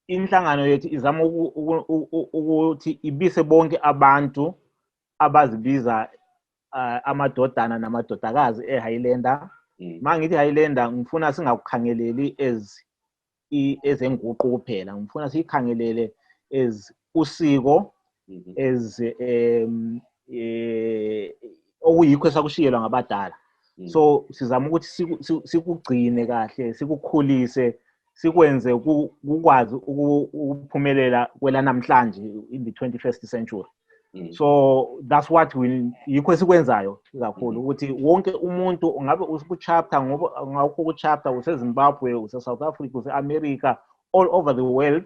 inhlangano yethu izama ukuthi ibise bonke abantu abazibiza amadodana namadodakazi eHighlander. Mangithi Highlander ngifuna singakukhangeleli ezenguqu kuphela, ngifuna sikhangelele usiko okuyikho esakushiyelwa ngabadala. So sizama ukuthi sikugcine kahle, sikukhulise, sikwenze ukwazi ukuphumelela kwelanamhlanje in the 21st century. So that's what yikho esikwenzayo kakhulu ukuthi wonke umuntu ngabe usikuchapter ngakho kuchapter useZimbabwe, useSouth Africa, useAmerica, all over the world.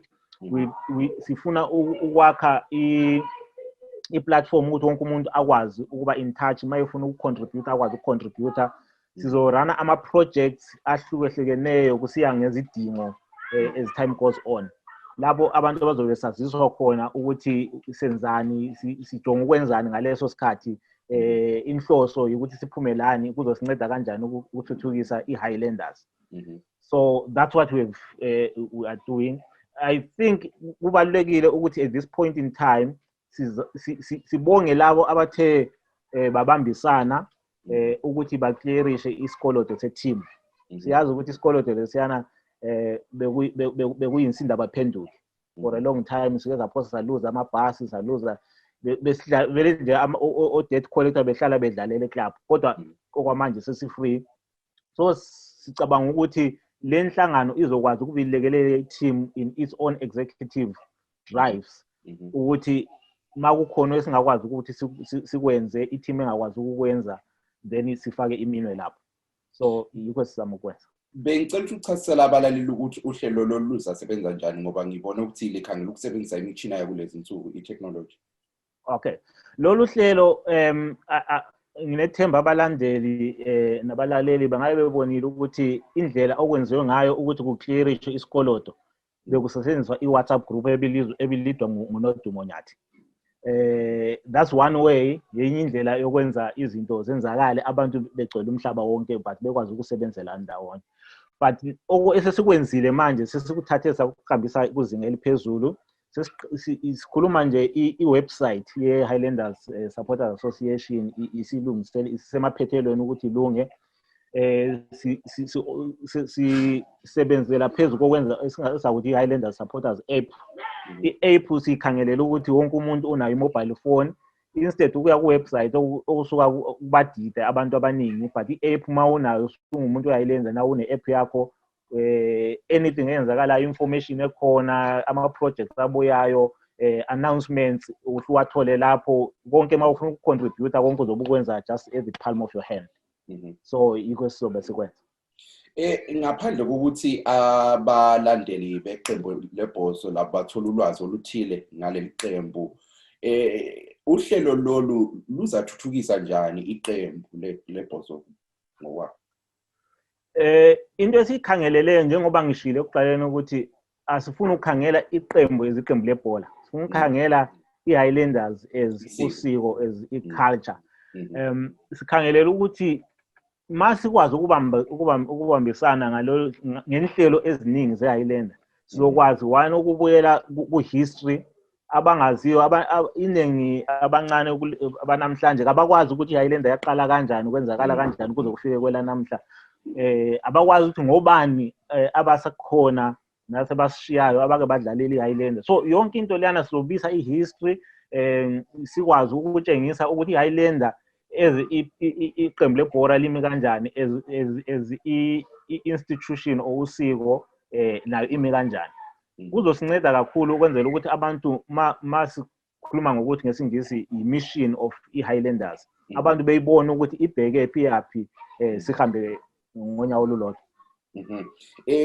Sifuna ukwakha i-platform ukuthi wonke umuntu akwazi ukuba in touch, mayefuna ukucontribute akwazi ukucontribute. Sizorana ama-projects ahlukehlukeneyo kusiya ngezidingo as time goes on. Labo abantu abazobe saziswa khona ukuthi senzani, sijonga ukwenzani ngaleso sikhathi, inhloso ukuthi siphumelani, kuzosinceda kanjani ukuthuthukisa iHighlanders. So that's what we are doing. I think kubalulekile ukuthi at this point in time sibonge labo abathe babambisana ukuthi baclearishe isikoloto se-team. Siyazi ukuthi isikoloto lesiyana bekuyinsinda baphenduke. For a long time sike saphosa saluza amabhasi, saluza vele nje o-debt collector behlala bedlalela eclub, kodwa okwamanje sesi-free. So sicabanga ukuthi le nhlangano izokwazi ukubilekelela i-team in its own executive drives, ukuthi makukhona esingakwazi ukuthi sikwenze i-team engakwazi ukukwenza, then sifake iminwe lapho. So yikho sizama ukwenza. Bengicela ukuchasisela abalaleli ukuthi uhlelo lolu luzasebenza kanjani, ngoba ngibona ukuthi likhangela ukusebenzisa imitshina yakulezi insuku, i-technology. Okay, lolu hlelo nginethemba abalandeli nabalaleli bangabe bebonile ukuthi indlela okwenziwe ngayo ukuthi kuclearishwe isikoloto bekusetshenziswa i-WhatsApp group ebilidwa nguNodumo Nyathi. That's one way, yenye indlela yokwenza izinto zenzakale abantu begcwele umhlaba wonke but bekwazi ukusebenzela ndawonye. But esesikwenzile manje sesikuthathe sakuhambisa kuzinga eliphezulu. Sikhuluma nje i-website yeHighlanders Supporters Association isilungisele isemaphethelweni ukuthi ilunge. Sisebenzela phezulu kokwenza esingasakuthi iHighlanders Supporters app. I-app sikhangelela ukuthi wonke umuntu unayo i-mobile phone, instead ukuya ku-website okusuka kubadide abantu abaningi, but i-app ma unayo usungumuntu uyayilenza na une-app yakho, anything eyenzakalayo, information ekhona, ama-projects abuyayo, announcements uwathole lapho, konke ma ufuna ukucontribute konke uzobe ukwenza just at the palm of your hand. So yikho sizobe sikwenza. Ngaphandle kokuthi abalandeli beqembu lebhoso labo bathola ulwazi oluthile ngaleli qembu, uhlelo lolu luzathuthukisa njani iqembu lebhoso ngokwakho? Into esikhangelele njengoba ngishilo ekuqaleni ukuthi asifuna ukukhangela iqembu eziqembu lebhola, sifuna ukukhangela iHighlanders as usiko, as iculture. Sikhangelela ukuthi masikwazi ukubambisana ngenhlelo eziningi zeHighlander, sizokwazi one ukubuyela ku-history abangaziyo, iningi abancane abanamhlanje abakwazi ukuthi iHighlander yaqala kanjani, kwenzakala kanjani kuze kufike kwelanamhla. Abakwazi ukuthi ngobani abasakhona nasebasishiyayo abake badlalela iHighlander. So yonke into leyana sizobisa ihistory, sikwazi ukutshengisa ukuthi iHighlander iqembu lebhola limi kanjani, as i-institution or usiko nayo imi kanjani. Kuzosinceda kakhulu ukwenzela ukuthi abantu masikhuluma ngokuthi ngesingisi i-mission of iHighlanders, abantu beyibone ukuthi ibheke yaphi sihambe ngonyawo olulodwa.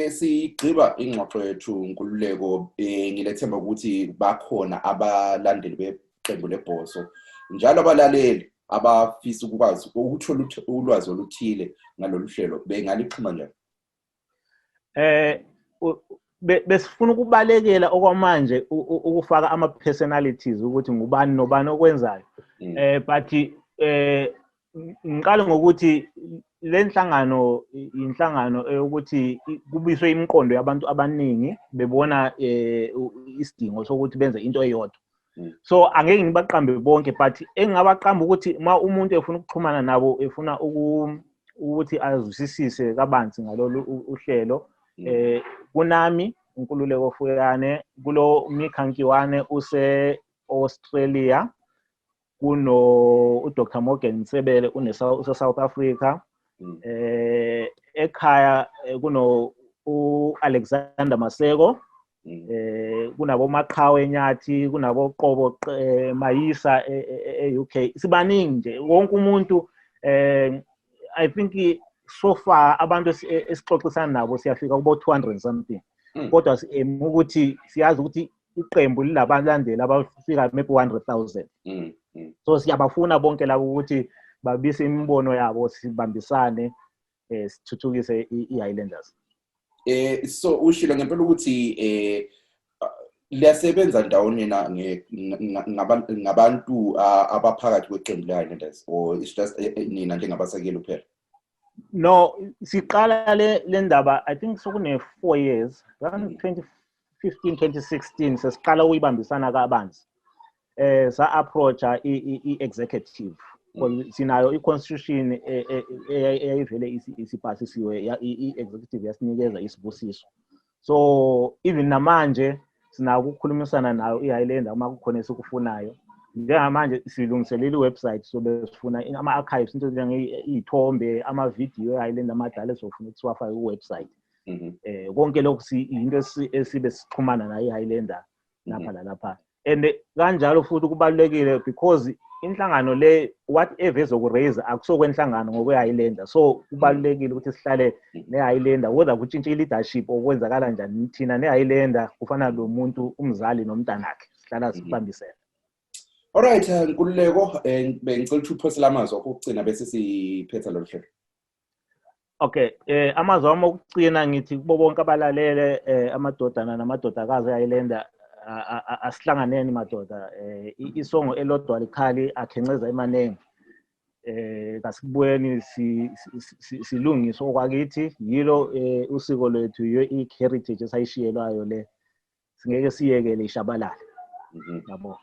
Sigqiba ingxoxo yethu Nkululeko, ngilethemba ukuthi bakhona abalandeli beqembu lebhoso njalo abalaleli abafisa ukwazi ukuthola ulwazi oluthile ngalolu hlelo, bengalixhuma njani? Besifuna ukubalekela okwamanje ukufaka ama-personalities ukuthi ngubani nobani okwenzayo. But ngiqale ngokuthi lenhlangano inhlangano ukuthi kubiswe imiqondo yabantu abaningi bebona isidingo sokuthi benze into eyodwa. So angeke ngibaqambe bonke, but engingabaqamba ukuthi uma umuntu efuna ukuxhumana nabo, efuna ukuthi azwisisise kabanzi ngalolu uhlelo, kunami uNkululeko Fuyane, kulo Mikhankiwane use-Australia, kuno Dr. Morgan Sebele use-South Africa, ekhaya kuno Alexander Maseko, kunabo Maqhawe Nyathi, kunabo Qobo Mayisa e-UK. Sibaningi nje, wonke umuntu. I think so far abantu esixoxisana nabo siyafika kubo 200 something. Kodwa ukuthi siyazi ukuthi iqembu lilabalandeli abafika maybe 100,000. So siyabafuna bonke labo ukuthi babise imibono yabo, sibambisane, sithuthukise iHighlanders. So ushilo ngempela ukuthi liyasebenza ndawonye ngabantu abaphakathi kweqembu leHighlanders, or it's just nina njengabasekeli kuphela? No, siqala le ndaba I think sokune 4 years, around 2015 2016 sesiqala ukuyibambisana kabanzi. Sa approacha i-executive, sinayo i-constitution eyayivele isipasisiwe, i-executive yasinikeza isibusiso. So even namanje sinako ukukhulumisana nayo iHighlander uma kukhona esikufunayo. Njengamanje silungiselela iwebsite sobe sifuna ama-archives, into njengey'thombe, ama-video eHighlander amadala esofuna ukuthi siwafake kuwebsite. Konke lokhu into esibe sixhumana nayo iHighlander lapha nalapha. And kanjalo futhi kubalulekile because inhlangano le whatever ezokuraise akusokwenhlangano ngokweHighlander. So kubalulekile ukuthi sihlale neHighlander, whether kutshintshe leadership okwenzakala njani, thina neHighlander kufana lo muntu umzali nomntanakhe, sihlala sibambisene. Alright, Nkululeko, bengicela ukuthi uphosele amazwi okugcina bese siphetha lo hlelo. Okay, amazwi ami okugcina ngithi kubo bonke abalalele, amadodana namadodakazi eHighlander, asihlanganeni madoda, isongo elodwa likhali akhenceza emanengi. Kasibuyeni silungise okwakithi, yilo usiko lethu, i-heritage esayishiyelwayo le, singeke siyekele ishabalala. Yabo.